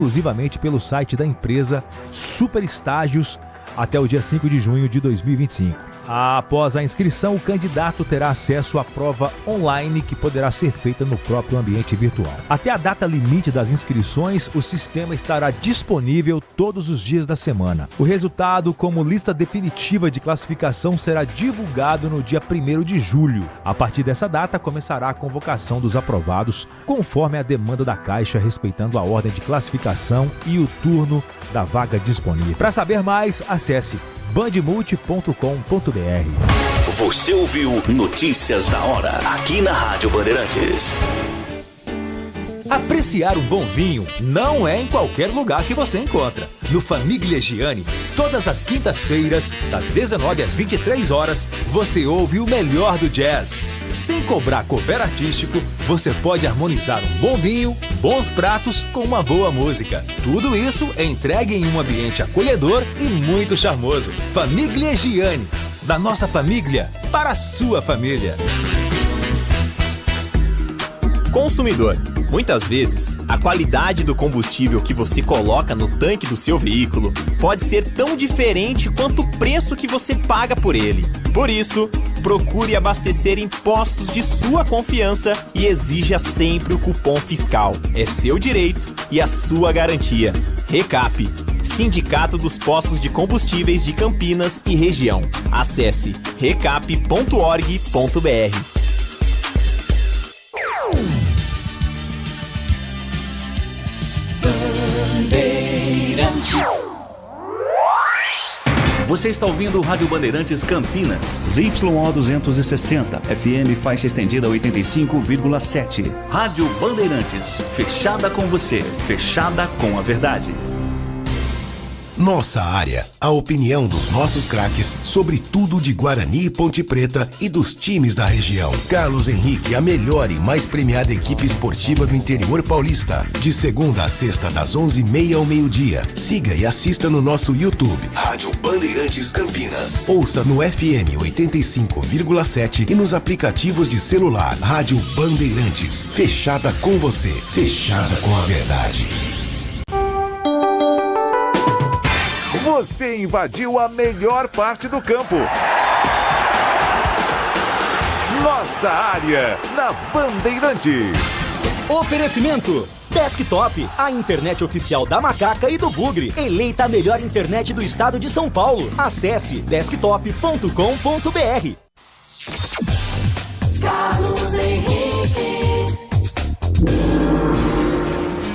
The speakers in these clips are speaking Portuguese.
exclusivamente pelo site da empresa Super Estágios até o dia 5 de junho de 2025. Após a inscrição, o candidato terá acesso à prova online que poderá ser feita no próprio ambiente virtual. Até a data limite das inscrições, o sistema estará disponível todos os dias da semana. O resultado, como lista definitiva de classificação, será divulgado no dia 1º de julho. A partir dessa data, começará a convocação dos aprovados, conforme a demanda da Caixa, respeitando a ordem de classificação e o turno da vaga disponível. Para saber mais, acesse bandmulti.com.br. Você ouviu Notícias da Hora, aqui na Rádio Bandeirantes. Apreciar um bom vinho não é em qualquer lugar que você encontra. No Famiglia Gianni, todas as quintas-feiras, das 19 às 23 horas, você ouve o melhor do jazz. Sem cobrar cover artístico, você pode harmonizar um bom vinho, bons pratos com uma boa música. Tudo isso é entregue em um ambiente acolhedor e muito charmoso. Famiglia Gianni, da nossa família para a sua família. Consumidor, muitas vezes, a qualidade do combustível que você coloca no tanque do seu veículo pode ser tão diferente quanto o preço que você paga por ele. Por isso, procure abastecer em postos de sua confiança e exija sempre o cupom fiscal. É seu direito e a sua garantia. Recap, Sindicato dos Postos de Combustíveis de Campinas e Região. Acesse recap.org.br. Você está ouvindo o Rádio Bandeirantes Campinas. ZYO 260, FM faixa estendida 85,7. Rádio Bandeirantes, fechada com você, fechada com a verdade. Nossa área, a opinião dos nossos craques sobre tudo de Guarani e Ponte Preta e dos times da região. Carlos Henrique, a melhor e mais premiada equipe esportiva do interior paulista. De segunda a sexta, das 11h30 ao meio-dia. Siga e assista no nosso YouTube, Rádio Bandeirantes Campinas. Ouça no FM 85,7 e nos aplicativos de celular. Rádio Bandeirantes, fechada com você, fechada com a verdade. Você invadiu a melhor parte do campo. Nossa área, na Bandeirantes. Oferecimento Desktop, a internet oficial da Macaca e do Bugre. Eleita a melhor internet do estado de São Paulo. Acesse desktop.com.br. Carlos Henrique.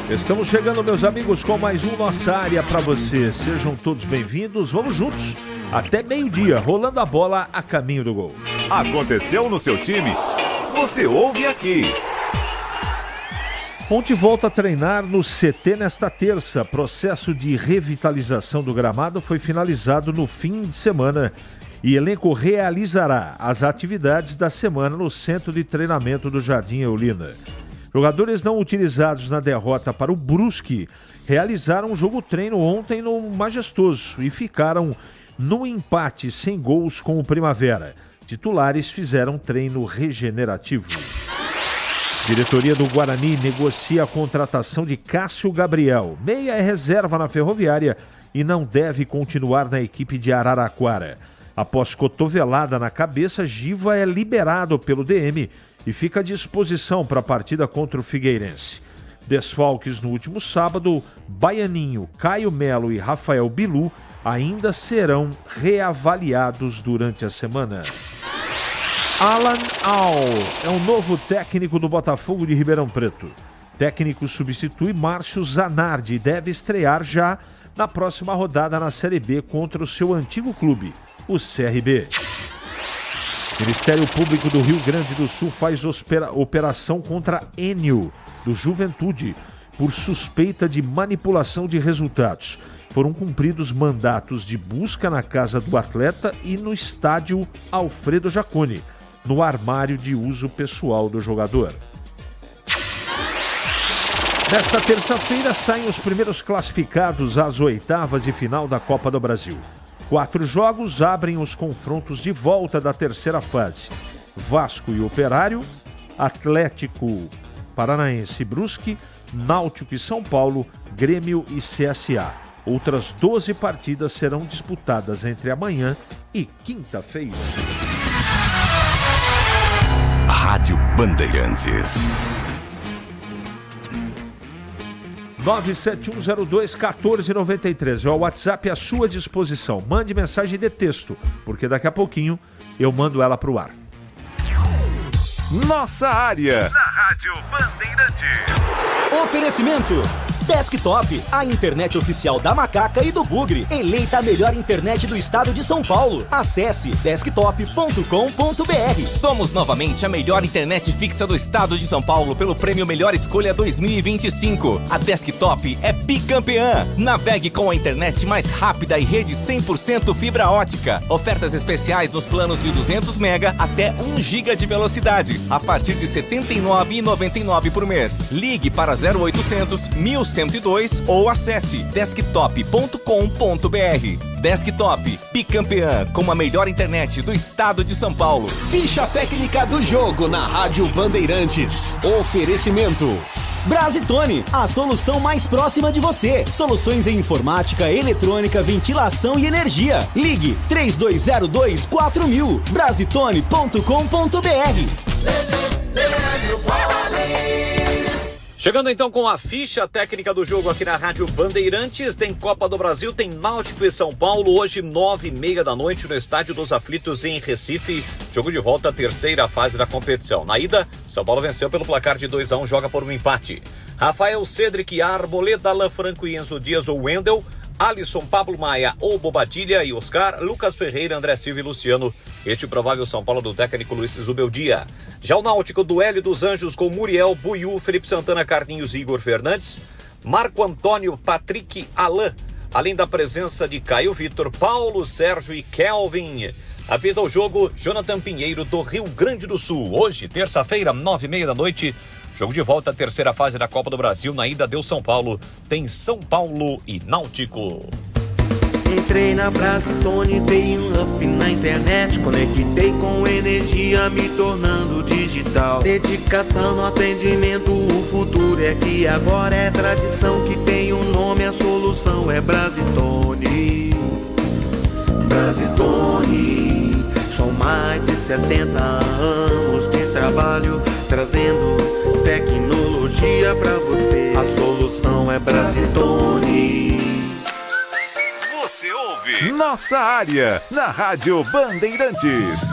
Estamos chegando, meus amigos, com mais um Nossa Área para você. Sejam todos bem-vindos. Vamos juntos até meio-dia, rolando a bola a caminho do gol. Aconteceu no seu time? Você ouve aqui. Ponte volta a treinar no CT nesta terça. Processo de revitalização do gramado foi finalizado no fim de semana e elenco realizará as atividades da semana no centro de treinamento do Jardim Eulina. Jogadores não utilizados na derrota para o Brusque realizaram um jogo-treino ontem no Majestoso e ficaram no empate sem gols com o Primavera. Titulares fizeram treino regenerativo. Diretoria do Guarani negocia a contratação de Cássio Gabriel. Meia é reserva na Ferroviária e não deve continuar na equipe de Araraquara. Após cotovelada na cabeça, Giva é liberado pelo DM e fica à disposição para a partida contra o Figueirense. Desfalques no último sábado, Baianinho, Caio Melo e Rafael Bilu ainda serão reavaliados durante a semana. Alan Al é o novo técnico do Botafogo de Ribeirão Preto. Técnico substitui Márcio Zanardi e deve estrear já na próxima rodada na Série B contra o seu antigo clube, o CRB. Ministério Público do Rio Grande do Sul faz operação contra Enio, do Juventude, por suspeita de manipulação de resultados. Foram cumpridos mandatos de busca na casa do atleta e no estádio Alfredo Jaconi, no armário de uso pessoal do jogador. Nesta terça-feira saem os primeiros classificados às oitavas de final da Copa do Brasil. 4 jogos abrem os confrontos de volta da terceira fase. Vasco e Operário, Atlético Paranaense e Brusque, Náutico e São Paulo, Grêmio e CSA. Outras 12 partidas serão disputadas entre amanhã e quinta-feira. Rádio Bandeirantes. 971021493. O WhatsApp é à sua disposição. Mande mensagem de texto, porque daqui a pouquinho eu mando ela para o ar. Nossa área, na Rádio Bandeirantes. Oferecimento Desktop, a internet oficial da Macaca e do Bugre. Eleita a melhor internet do estado de São Paulo. Acesse desktop.com.br. Somos novamente a melhor internet fixa do estado de São Paulo pelo Prêmio Melhor Escolha 2025. A Desktop é bicampeã. Navegue com a internet mais rápida e rede 100% fibra ótica. Ofertas especiais nos planos de 200 MB até 1 GB de velocidade, a partir de R$ 79,99 por mês. Ligue para 0800 1102 ou acesse desktop.com.br. Desktop, bicampeã com a melhor internet do estado de São Paulo. Ficha técnica do jogo na Rádio Bandeirantes. Oferecimento Brasitone, a solução mais próxima de você. Soluções em informática, eletrônica, ventilação e energia. Ligue 3202-4000. Brasitone.com.br. Chegando então com a ficha técnica do jogo aqui na Rádio Bandeirantes. Tem Copa do Brasil, tem Náutico e São Paulo, hoje 9h30 da noite no Estádio dos Aflitos em Recife. Jogo de volta, terceira fase da competição. Na ida, São Paulo venceu pelo placar de 2-1, joga por um empate. Rafael, Cedric, Arboleda, Alan Franco e Enzo Dias ou Wendel, Alisson, Pablo Maia ou Bobadilha e Oscar, Lucas Ferreira, André Silva e Luciano. Este provável São Paulo do técnico Luiz Zubeldia. Já o Náutico do Hélio dos Anjos com Muriel, Buiú, Felipe Santana, Carlinhos e Igor Fernandes, Marco Antônio, Patrick, Alain, além da presença de Caio Vitor, Paulo, Sérgio e Kelvin. Apita o jogo Jonathan Pinheiro do Rio Grande do Sul. Hoje, terça-feira, 9h30 da noite. Jogo de volta, terceira fase da Copa do Brasil. Na ida deu São Paulo. Tem São Paulo e Náutico. Entrei na Brasitone, dei um up na internet. Conectei com energia, me tornando digital. Dedicação no atendimento, o futuro é aqui. Agora é tradição que tem um nome, a solução é Brasitone. Brasitone, são mais de 70 anos de trabalho, trazendo tecnologia pra você. A solução é Brasitone. Você ouve Nossa Área, na Rádio Bandeirantes.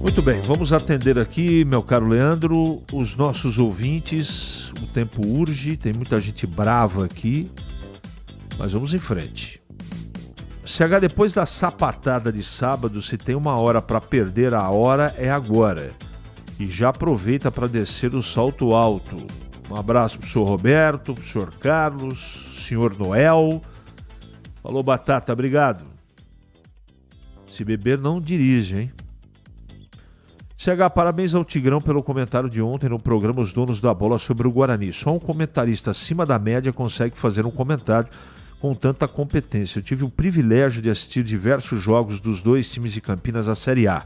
Muito bem, vamos atender aqui, meu caro Leandro, os nossos ouvintes. O tempo urge, tem muita gente brava aqui, mas vamos em frente. CH, depois da sapatada de sábado, se tem uma hora para perder a hora, é agora. E já aproveita para descer o salto alto. Um abraço pro senhor Roberto, pro senhor Carlos, senhor Noel. Falou, Batata, obrigado. Se beber, não dirige, hein? CH, parabéns ao Tigrão pelo comentário de ontem no programa Os Donos da Bola sobre o Guarani. Só um comentarista acima da média consegue fazer um comentário com tanta competência. Eu tive o privilégio de assistir diversos jogos dos dois times de Campinas à Série A.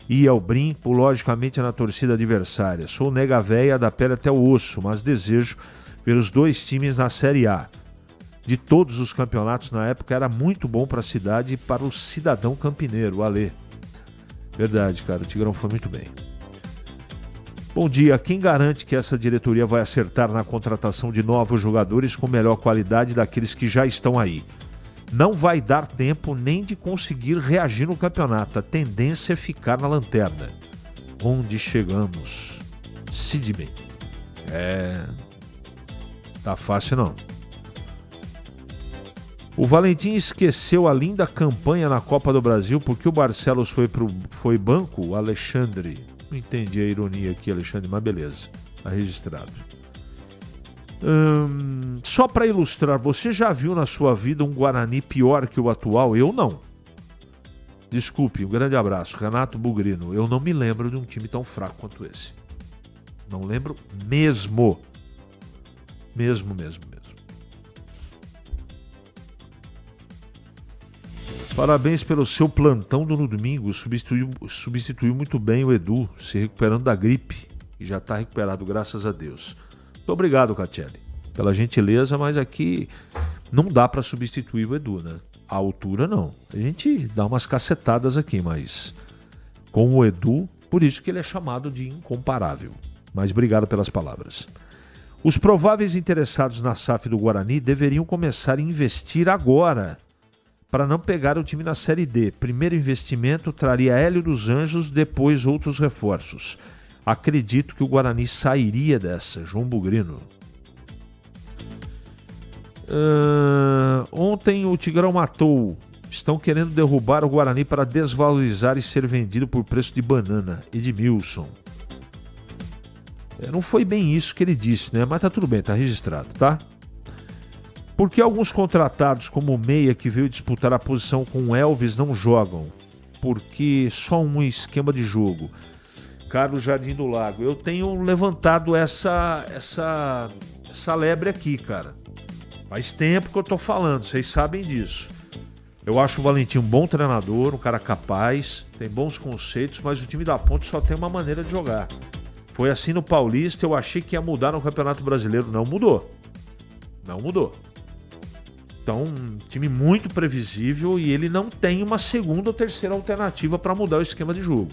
Ia ao brinco, logicamente, na torcida adversária. Sou nega véia da pele até o osso, mas desejo ver os dois times na Série A. De todos os campeonatos na época, era muito bom para a cidade e para o cidadão campineiro, o Alê. Verdade, cara, o Tigrão foi muito bem. Bom dia, quem garante que essa diretoria vai acertar na contratação de novos jogadores com melhor qualidade daqueles que já estão aí? Não vai dar tempo nem de conseguir reagir no campeonato. A tendência é ficar na lanterna. Onde chegamos? Sidney. Tá fácil não. O Valentim esqueceu a linda campanha na Copa do Brasil porque o Barcelos foi banco, o Alexandre. Não entendi a ironia aqui, Alexandre, mas beleza. Tá registrado. Só para ilustrar, você já viu na sua vida um Guarani pior que o atual? Eu não. Desculpe, um grande abraço. Renato Bugrino, eu não me lembro de um time tão fraco quanto esse. Não lembro mesmo. Mesmo. Parabéns pelo seu plantão no domingo. Substituiu muito bem o Edu, se recuperando da gripe. E já está recuperado, graças a Deus. Muito obrigado, Catiele, pela gentileza, mas aqui não dá para substituir o Edu, né? A altura não. A gente dá umas cacetadas aqui, mas com o Edu, por isso que ele é chamado de incomparável. Mas obrigado pelas palavras. Os prováveis interessados na SAF do Guarani deveriam começar a investir agora, para não pegar o time na Série D. Primeiro investimento traria Hélio dos Anjos, depois outros reforços. Acredito que o Guarani sairia dessa. João Bugrino. Ontem o Tigrão matou. Estão querendo derrubar o Guarani para desvalorizar e ser vendido por preço de banana. Edmilson. Não foi bem isso que ele disse, né? Mas tá tudo bem, tá registrado, tá? Por que alguns contratados, como o Meia, que veio disputar a posição com o Elvis, não jogam? Porque só um esquema de jogo. Carlos Jardim do Lago. Eu tenho levantado essa lebre aqui, cara. Faz tempo que eu tô falando, vocês sabem disso. Eu acho o Valentim um bom treinador, um cara capaz, tem bons conceitos, mas o time da Ponte só tem uma maneira de jogar. Foi assim no Paulista, eu achei que ia mudar no Campeonato Brasileiro. Não mudou. Não mudou. Então, um time muito previsível e ele não tem uma segunda ou terceira alternativa para mudar o esquema de jogo.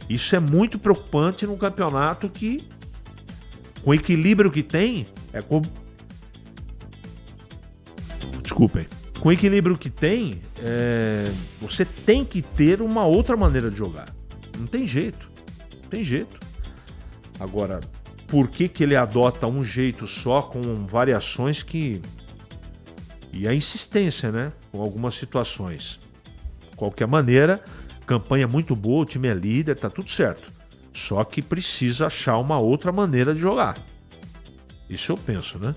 Isso é muito preocupante num campeonato que, com o equilíbrio que tem, Desculpem. Com o equilíbrio que tem, você tem que ter uma outra maneira de jogar. Não tem jeito. Não tem jeito. Agora, por que ele adota um jeito só, com variações que... E a insistência, né? Com algumas situações. De qualquer maneira, campanha muito boa, o time é líder, tá tudo certo. Só que precisa achar uma outra maneira de jogar. Isso eu penso, né?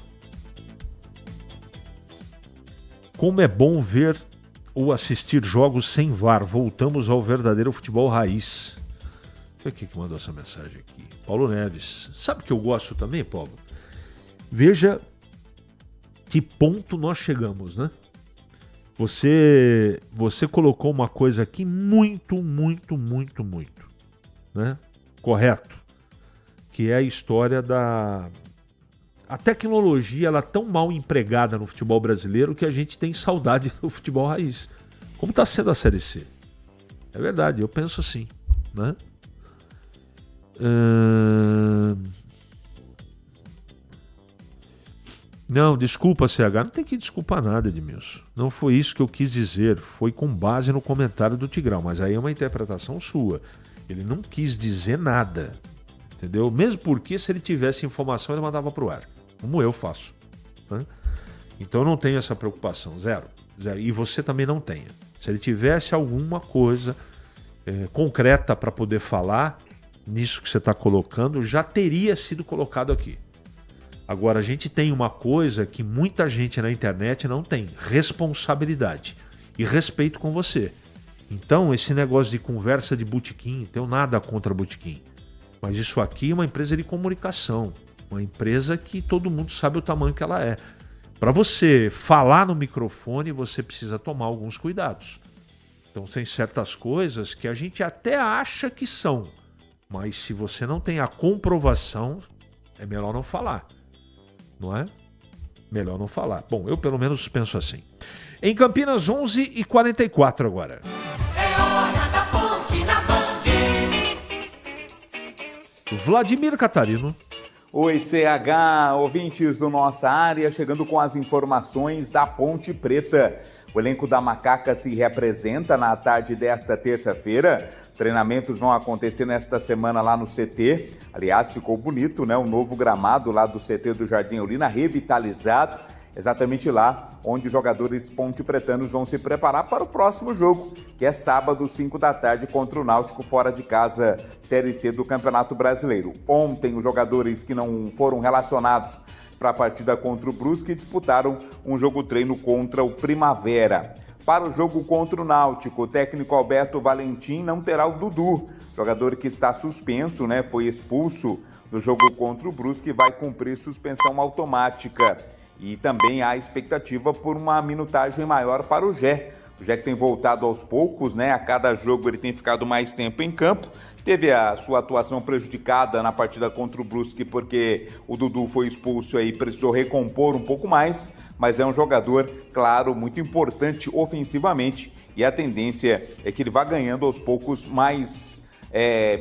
Como é bom ver ou assistir jogos sem VAR. Voltamos ao verdadeiro futebol raiz. Olha quem que mandou essa mensagem aqui. Paulo Neves. Sabe que eu gosto também, Paulo? Veja que ponto nós chegamos, né? Você colocou uma coisa aqui muito, né? Correto. Que é a história da... A tecnologia, ela é tão mal empregada no futebol brasileiro que a gente tem saudade do futebol raiz. Como está sendo a Série C? É verdade, eu penso assim, né? Não, desculpa, CH, não tem que desculpar nada, Edmilson. Não foi isso que eu quis dizer, foi com base no comentário do Tigrão, mas aí é uma interpretação sua. Ele não quis dizer nada, entendeu? Mesmo porque se ele tivesse informação ele mandava pro ar, como eu faço, né? Então eu não tenho essa preocupação, zero. E você também não tenha. Se ele tivesse alguma coisa concreta para poder falar nisso que você está colocando, já teria sido colocado aqui. Agora, a gente tem uma coisa que muita gente na internet não tem: responsabilidade e respeito com você. Então, esse negócio de conversa de botequim, não tenho nada contra botequim. Mas isso aqui é uma empresa de comunicação. Uma empresa que todo mundo sabe o tamanho que ela é. Para você falar no microfone, você precisa tomar alguns cuidados. Então, tem certas coisas que a gente até acha que são. Mas se você não tem a comprovação, é melhor não falar. Não é? Melhor não falar. Bom, eu pelo menos penso assim. Em Campinas, 11h44 agora. É hora da Ponte na Band. Vladimir Catarino. Oi, CH, ouvintes do Nossa Área, chegando com as informações da Ponte Preta. O elenco da Macaca se reapresenta na tarde desta terça-feira. Treinamentos vão acontecer nesta semana lá no CT. Aliás, ficou bonito, né? O novo gramado lá do CT do Jardim Olina, revitalizado. Exatamente lá onde os jogadores ponte-pretanos vão se preparar para o próximo jogo, que é sábado, 5 da tarde, contra o Náutico, fora de casa, Série C do Campeonato Brasileiro. Ontem, os jogadores que não foram relacionados para a partida contra o Brusque disputaram um jogo-treino contra o Primavera. Para o jogo contra o Náutico, o técnico Alberto Valentim não terá o Dudu, jogador que está suspenso, né? Foi expulso do jogo contra o Brusque e vai cumprir suspensão automática. E também há expectativa por uma minutagem maior para o Gé. O Jack tem voltado aos poucos, né? A cada jogo ele tem ficado mais tempo em campo. Teve a sua atuação prejudicada na partida contra o Brusque porque o Dudu foi expulso aí, precisou recompor um pouco mais, mas é um jogador, claro, muito importante ofensivamente e a tendência é que ele vá ganhando aos poucos mais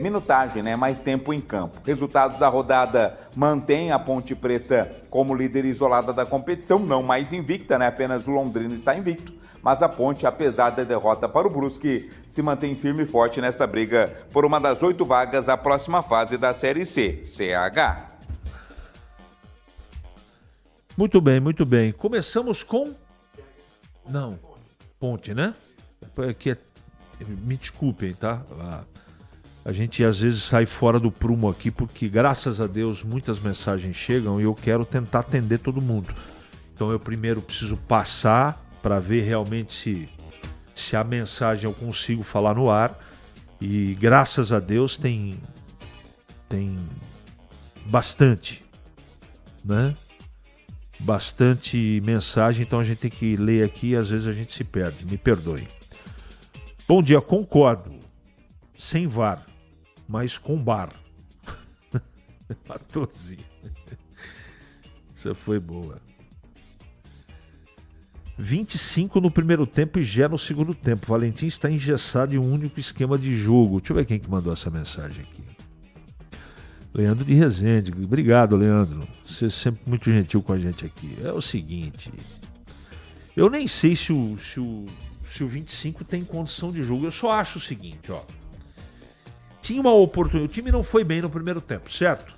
minutagem, né? Mais tempo em campo. Resultados da rodada mantém a Ponte Preta como líder isolada da competição, não mais invicta, né? Apenas o Londrina está invicto, mas a Ponte, apesar da derrota para o Brusque, se mantém firme e forte nesta briga por uma das 8 vagas à próxima fase da Série C, CH. Muito bem, muito bem. Começamos com... Não, Ponte, né? Me desculpem, tá? A gente às vezes sai fora do prumo aqui porque, graças a Deus, muitas mensagens chegam e eu quero tentar atender todo mundo. Então eu primeiro preciso passar para ver realmente se a mensagem eu consigo falar no ar. E graças a Deus tem bastante, né? Bastante mensagem, então a gente tem que ler aqui e às vezes a gente se perde, me perdoe. Bom dia, concordo. Sem VAR, mas com bar. Matou-se. Essa foi boa. 25 no primeiro tempo e já no segundo tempo. Valentim está engessado em um único esquema de jogo. Deixa eu ver quem que mandou essa mensagem aqui. Leandro de Resende. Obrigado, Leandro. Você é sempre muito gentil com a gente aqui. É o seguinte. Eu nem sei se o 25 tem condição de jogo. Eu só acho o seguinte, ó. Tinha uma oportunidade. O time não foi bem no primeiro tempo, certo?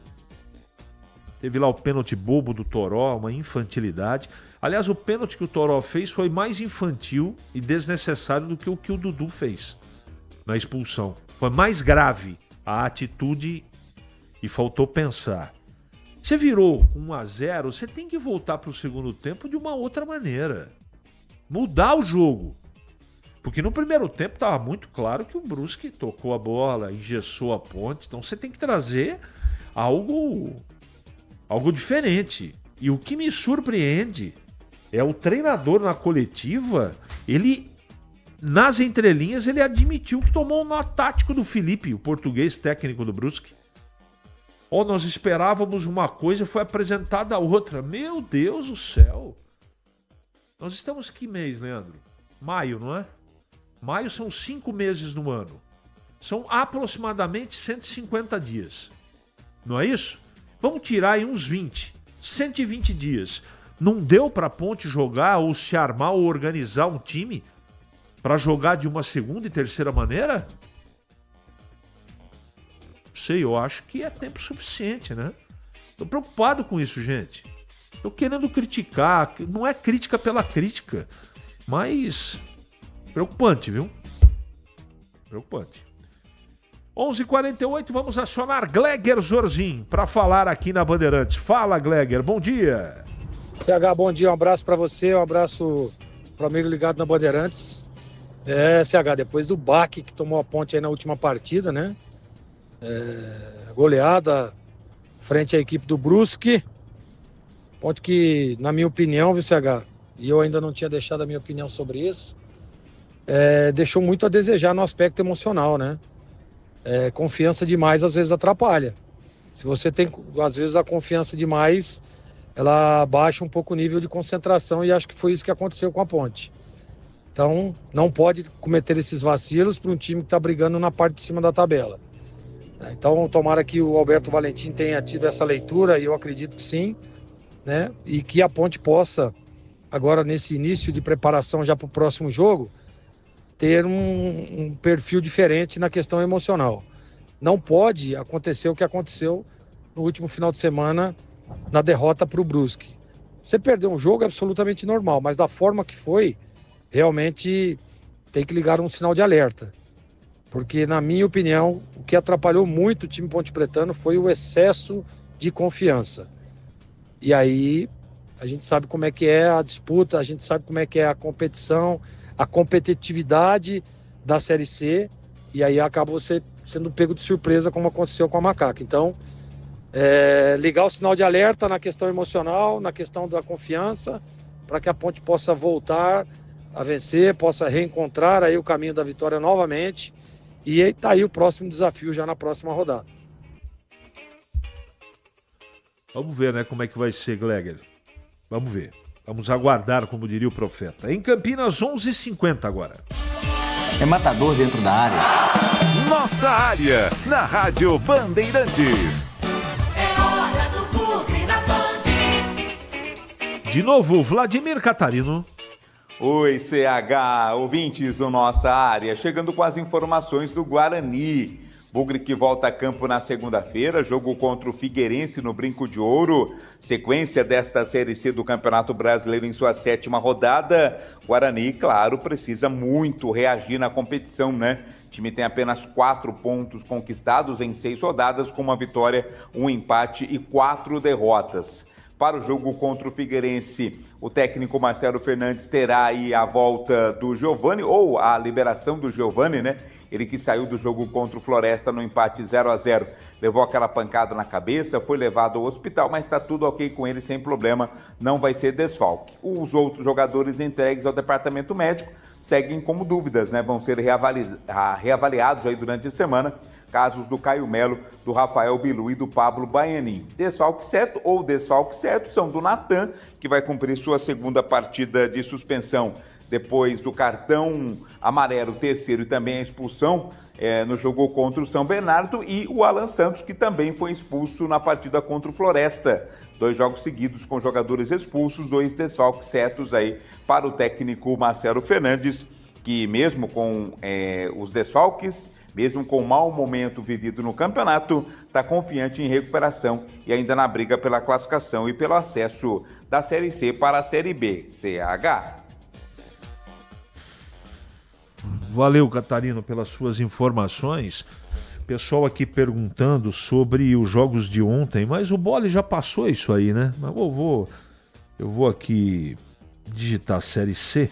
Teve lá o pênalti bobo do Toró, uma infantilidade. Aliás, o pênalti que o Toró fez foi mais infantil e desnecessário do que o Dudu fez na expulsão. Foi mais grave a atitude e faltou pensar. Você virou 1-0, você tem que voltar para o segundo tempo de uma outra maneira. Mudar o jogo. Porque no primeiro tempo estava muito claro que o Brusque tocou a bola, engessou a Ponte. Então você tem que trazer algo diferente. E o que me surpreende é o treinador na coletiva, ele, nas entrelinhas, ele admitiu que tomou um nó tático do Felipe, o português técnico do Brusque. Nós esperávamos uma coisa e foi apresentada a outra. Meu Deus do céu! Nós estamos que mês, Leandro? Maio, não é? Maio são 5 meses no ano. São aproximadamente 150 dias. Não é isso? Vamos tirar aí uns 20. 120 dias. Não deu para a Ponte jogar ou se armar ou organizar um time para jogar de uma segunda e terceira maneira? Sei, eu acho que é tempo suficiente, né? Tô preocupado com isso, gente. Tô querendo criticar. Não é crítica pela crítica, mas... preocupante, viu? Preocupante. 11h48, vamos acionar Gleger Zorzin para falar aqui na Bandeirantes. Fala, Gleger, bom dia. CH, bom dia, um abraço para você, um abraço para o amigo ligado na Bandeirantes. CH, depois do baque que tomou a Ponte aí na última partida, né? Goleada frente à equipe do Brusque. Ponte que, na minha opinião, viu, CH? E eu ainda não tinha deixado a minha opinião sobre isso. Deixou muito a desejar no aspecto emocional, né? Confiança demais às vezes atrapalha. Se você tem, às vezes, a confiança demais, ela baixa um pouco o nível de concentração e acho que foi isso que aconteceu com a Ponte. Então, não pode cometer esses vacilos para um time que está brigando na parte de cima da tabela. Então, tomara que o Alberto Valentim tenha tido essa leitura, e eu acredito que sim, né? E que a Ponte possa, agora nesse início de preparação já para o próximo jogo, ter um perfil diferente na questão emocional. Não pode acontecer o que aconteceu no último final de semana na derrota para o Brusque. Você perder um jogo é absolutamente normal, mas da forma que foi, realmente tem que ligar um sinal de alerta. Porque, na minha opinião, o que atrapalhou muito o time pontepretano foi o excesso de confiança. E aí, a gente sabe como é que é a disputa, a gente sabe como é que é a competição, a competitividade da Série C, e aí acaba você sendo pego de surpresa, como aconteceu com a Macaca. Então, ligar o sinal de alerta na questão emocional, na questão da confiança, para que a Ponte possa voltar a vencer, possa reencontrar aí o caminho da vitória novamente. E aí tá aí o próximo desafio já na próxima rodada. Vamos ver, né, como é que vai ser, Gleger. Vamos ver. Vamos aguardar, como diria o profeta. Em Campinas, 11h50 agora. É matador dentro da área. Nossa área, na Rádio Bandeirantes. É hora do Bugre na Band. De novo, Vladimir Catarino. Oi, CH, ouvintes do Nossa Área, chegando com as informações do Guarani. Bugre que volta a campo na segunda-feira, jogo contra o Figueirense no Brinco de Ouro. Sequência desta Série C do Campeonato Brasileiro em sua 7ª rodada. Guarani, claro, precisa muito reagir na competição, né? O time tem apenas 4 pontos conquistados em 6 rodadas, com uma vitória, um empate e 4 derrotas. Para o jogo contra o Figueirense, o técnico Marcelo Fernandes terá aí a volta do Giovani, ou a liberação do Giovani, né? Ele que saiu do jogo contra o Floresta no empate 0-0, levou aquela pancada na cabeça, foi levado ao hospital, mas está tudo ok com ele, sem problema, não vai ser desfalque. Os outros jogadores entregues ao departamento médico seguem como dúvidas, né? Vão ser reavaliados aí durante a semana. Casos do Caio Melo, do Rafael Bilu e do Pablo Baianin. Desfalque certo ou desfalque certo são do Natan, que vai cumprir sua 2ª partida de suspensão depois do cartão amarelo, terceiro e também a expulsão no jogo contra o São Bernardo, e o Alan Santos, que também foi expulso na partida contra o Floresta. 2 jogos seguidos com jogadores expulsos, 2 desfalques certos aí para o técnico Marcelo Fernandes, que mesmo com os desfalques, mesmo com o mau momento vivido no campeonato, está confiante em recuperação e ainda na briga pela classificação e pelo acesso da Série C para a Série B. CH. Valeu, Catarino, pelas suas informações. Pessoal aqui perguntando sobre os jogos de ontem, mas o Bolle já passou isso aí, né? Mas eu vou aqui digitar Série C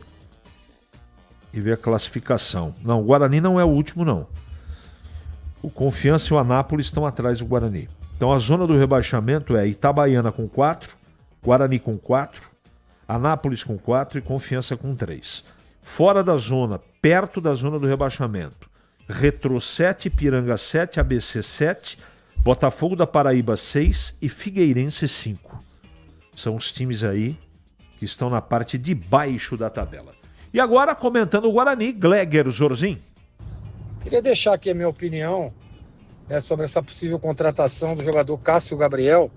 e ver a classificação. Não, o Guarani não é o último, não. O Confiança e o Anápolis estão atrás do Guarani. Então a zona do rebaixamento é Itabaiana com 4, Guarani com 4, Anápolis com 4 e Confiança com 3. Fora da zona, perto da zona do rebaixamento, Retrô 7, Ipiranga 7, ABC 7, Botafogo da Paraíba 6 e Figueirense 5. São os times aí que estão na parte de baixo da tabela. E agora, comentando o Guarani, Gleger Zorzin. Queria deixar aqui a minha opinião, né, sobre essa possível contratação do jogador Cássio Gabriel.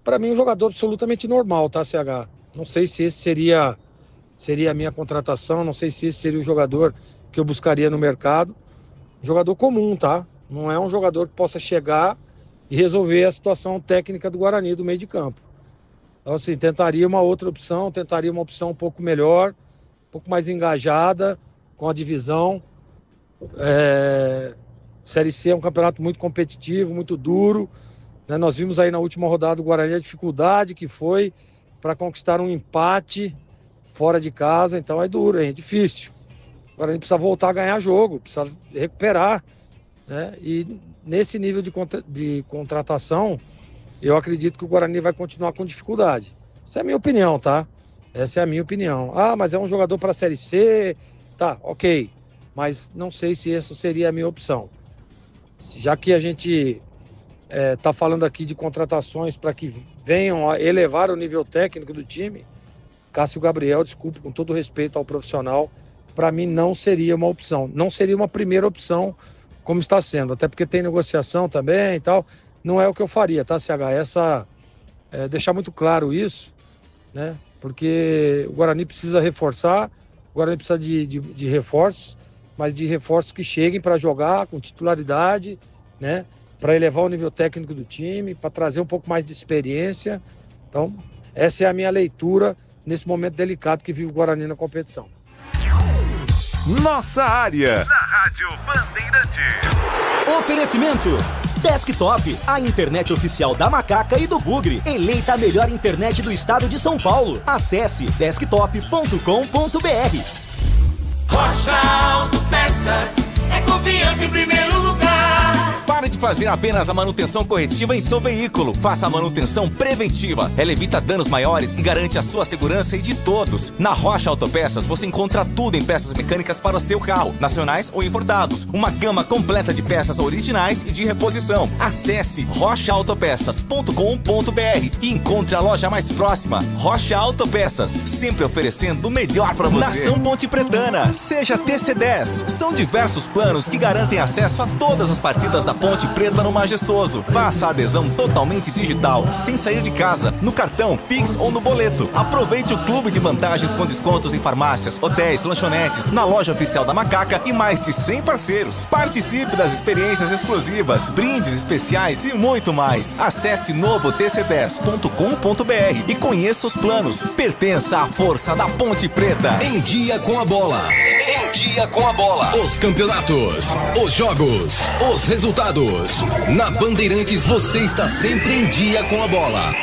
Para mim, um jogador absolutamente normal, tá, CH? Não sei se esse seria a minha contratação, não sei se esse seria o jogador que eu buscaria no mercado. Jogador comum, tá? Não é um jogador que possa chegar e resolver a situação técnica do Guarani do meio de campo. Então, assim, tentaria uma outra opção, tentaria uma opção um pouco melhor, um pouco mais engajada com a divisão. Série C é um campeonato muito competitivo, muito duro, né? Nós vimos aí na última rodada do Guarani a dificuldade que foi para conquistar um empate fora de casa, então é duro, é difícil. O Guarani precisa voltar a ganhar jogo, precisa recuperar, né? E nesse nível de contratação, eu acredito que o Guarani vai continuar com dificuldade. Essa é a minha opinião, tá? Essa é a minha opinião. Ah, mas é um jogador para a Série C, tá, ok. Mas não sei se essa seria a minha opção. Já que a gente está falando aqui de contratações para que venham a elevar o nível técnico do time, Cássio Gabriel, desculpe, com todo respeito ao profissional, para mim não seria uma opção. Não seria uma primeira opção como está sendo, até porque tem negociação também e tal. Não é o que eu faria, tá, CH? Deixar muito claro isso, né? Porque o Guarani precisa reforçar, o Guarani precisa de reforços, mas de reforços que cheguem para jogar com titularidade, né? Para elevar o nível técnico do time, para trazer um pouco mais de experiência. Então, essa é a minha leitura nesse momento delicado que vive o Guarani na competição. Nossa área, na Rádio Bandeirantes. Oferecimento Desktop, a internet oficial da Macaca e do Bugre. Eleita a melhor internet do estado de São Paulo. Acesse desktop.com.br. Rocha Auto Peças é confiança em primeiro lugar. Pare de fazer apenas a manutenção corretiva em seu veículo. Faça a manutenção preventiva. Ela evita danos maiores e garante a sua segurança e de todos. Na Rocha Autopeças você encontra tudo em peças mecânicas para o seu carro, nacionais ou importados. Uma gama completa de peças originais e de reposição. Acesse rochaautopeças.com.br e encontre a loja mais próxima. Rocha Autopeças, sempre oferecendo o melhor para você. Nação Ponte Pretana, seja TC10. São diversos planos que garantem acesso a todas as partidas da Ponte Preta no Majestoso. Faça a adesão totalmente digital, sem sair de casa, no cartão, Pix ou no boleto. Aproveite o clube de vantagens com descontos em farmácias, hotéis, lanchonetes, na loja oficial da Macaca e mais de 100 parceiros. Participe das experiências exclusivas, brindes especiais e muito mais. Acesse novotc10.com.br e conheça os planos. Pertença à força da Ponte Preta. Em Dia com a Bola. Em Dia com a Bola. Os campeonatos, os jogos, os resultados. Na Bandeirantes você está sempre em dia com a bola.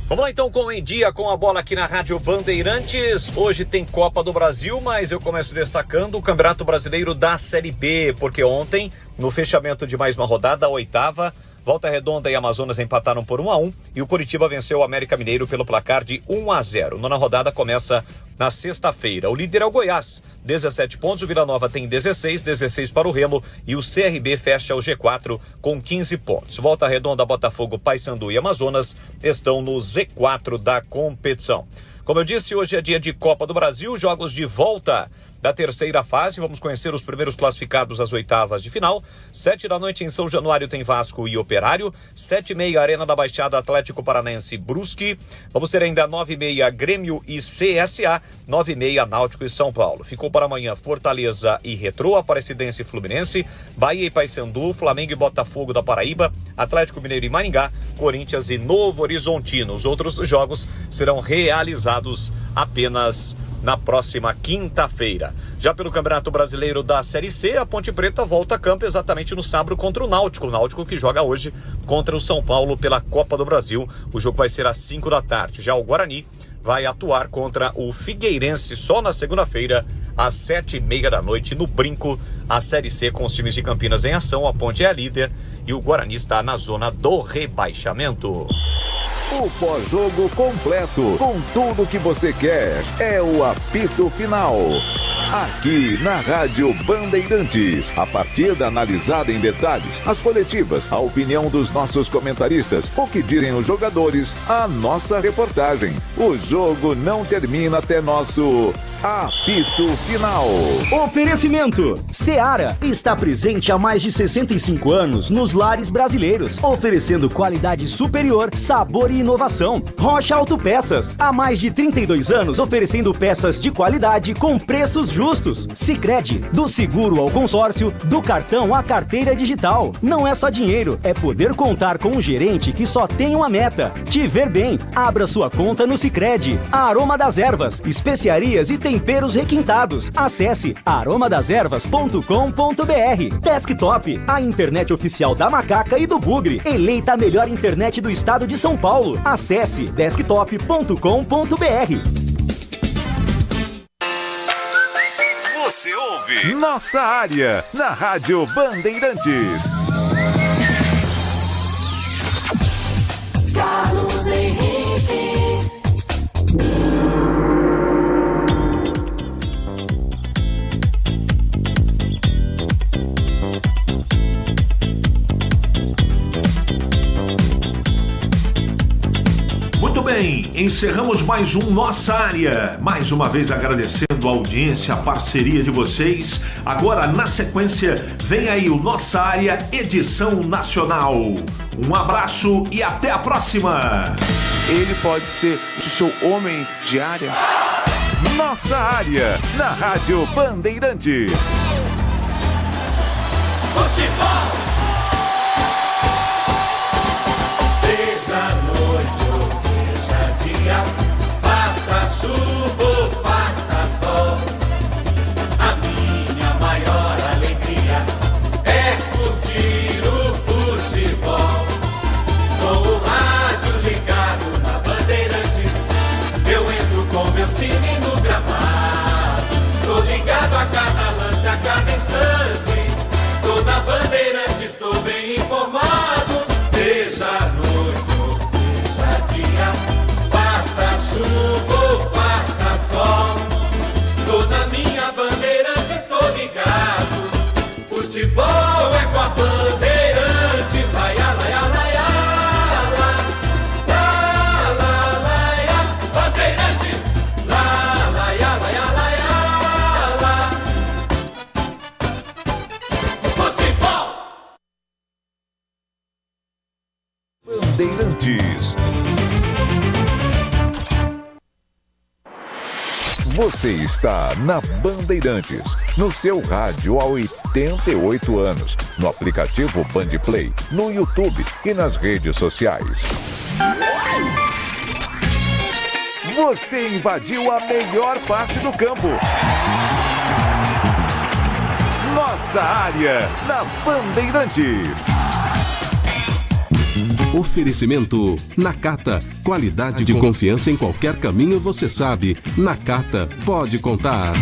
Vamos lá então com Em Dia com a Bola aqui na Rádio Bandeirantes. Hoje tem Copa do Brasil, mas eu começo destacando o Campeonato Brasileiro da Série B, porque ontem, no fechamento de mais uma rodada, a 8ª, Volta Redonda e Amazonas empataram por 1-1 e o Coritiba venceu o América Mineiro pelo placar de 1-0. Nona rodada começa na sexta-feira. O líder é o Goiás, 17 pontos, o Vila Nova tem 16 para o Remo e o CRB fecha o G4 com 15 pontos. Volta Redonda, Botafogo, Paysandu e Amazonas estão no Z4 da competição. Como eu disse, hoje é dia de Copa do Brasil, jogos de volta da terceira fase. Vamos conhecer os primeiros classificados às oitavas de final. 7 da noite em São Januário tem Vasco e Operário. 7h30 Arena da Baixada, Atlético Paranaense e Brusque. Vamos ter ainda 9h30 Grêmio e CSA. 9h30 Náutico e São Paulo. Ficou para amanhã Fortaleza e Retrô, Aparecidense e Fluminense, Bahia e Paysandu, Flamengo e Botafogo da Paraíba, Atlético Mineiro e Maringá, Corinthians e Novo Horizontino. Os outros jogos serão realizados apenas na próxima quinta-feira. Já pelo Campeonato Brasileiro da Série C, a Ponte Preta volta a campo exatamente no sábado contra o Náutico. O Náutico que joga hoje contra o São Paulo pela Copa do Brasil. O jogo vai ser às 5 da tarde. Já o Guarani vai atuar contra o Figueirense só na segunda-feira, às 7h30 da noite, no Brinco. A Série C com os times de Campinas em ação. A Ponte é a líder e o Guarani está na zona do rebaixamento. O pós-jogo completo, com tudo que você quer, é o apito final. Aqui na Rádio Bandeirantes, a partida analisada em detalhes, as coletivas, a opinião dos nossos comentaristas, o que dizem os jogadores, a nossa reportagem. O jogo não termina até nosso apito final. Oferecimento: Seara está presente há mais de 65 anos nos lares brasileiros, oferecendo qualidade superior, sabor e inovação. Rocha Autopeças, há mais de 32 anos oferecendo peças de qualidade com preços justos. Sicredi, do seguro ao consórcio, do cartão à carteira digital. Não é só dinheiro, é poder contar com um gerente que só tem uma meta: te ver bem. Abra sua conta no Sicredi. Aroma das Ervas, especiarias e temperos requintados. Acesse aromadeservas.com.br. Desktop, a internet oficial da Macaca e do Bugre. Eleita a melhor internet do estado de São Paulo. Acesse desktop.com.br. Você ouve Nossa Área na Rádio Bandeirantes. Carlos Henrique. Muito bem, encerramos mais um Nossa Área. Mais uma vez agradecendo a audiência, a parceria de vocês. Agora, na sequência, vem aí o Nossa Área Edição Nacional. Um abraço e até a próxima. Ele pode ser o seu homem de área. Nossa Área, na Rádio Bandeirantes. Futebol. Seja noite ou seja dia, faça chuva ou faça sol, a minha maior alegria é curtir o futebol. Com o rádio ligado na Bandeirantes, eu entro com meu time no gramado. Você está na Bandeirantes, no seu rádio há 88 anos, no aplicativo Bandplay, no YouTube e nas redes sociais. Você invadiu a melhor parte do campo. Nossa área, na Bandeirantes. Oferecimento Nakata. Qualidade de confiança em qualquer caminho, você sabe. Nakata, pode contar.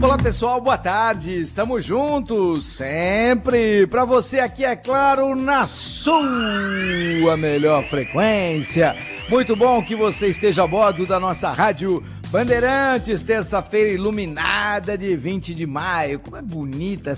Olá pessoal, boa tarde, estamos juntos, sempre para você aqui, é claro, na sua melhor frequência. Muito bom que você esteja a bordo da nossa rádio Bandeirantes, terça-feira iluminada de 20 de maio, como é bonita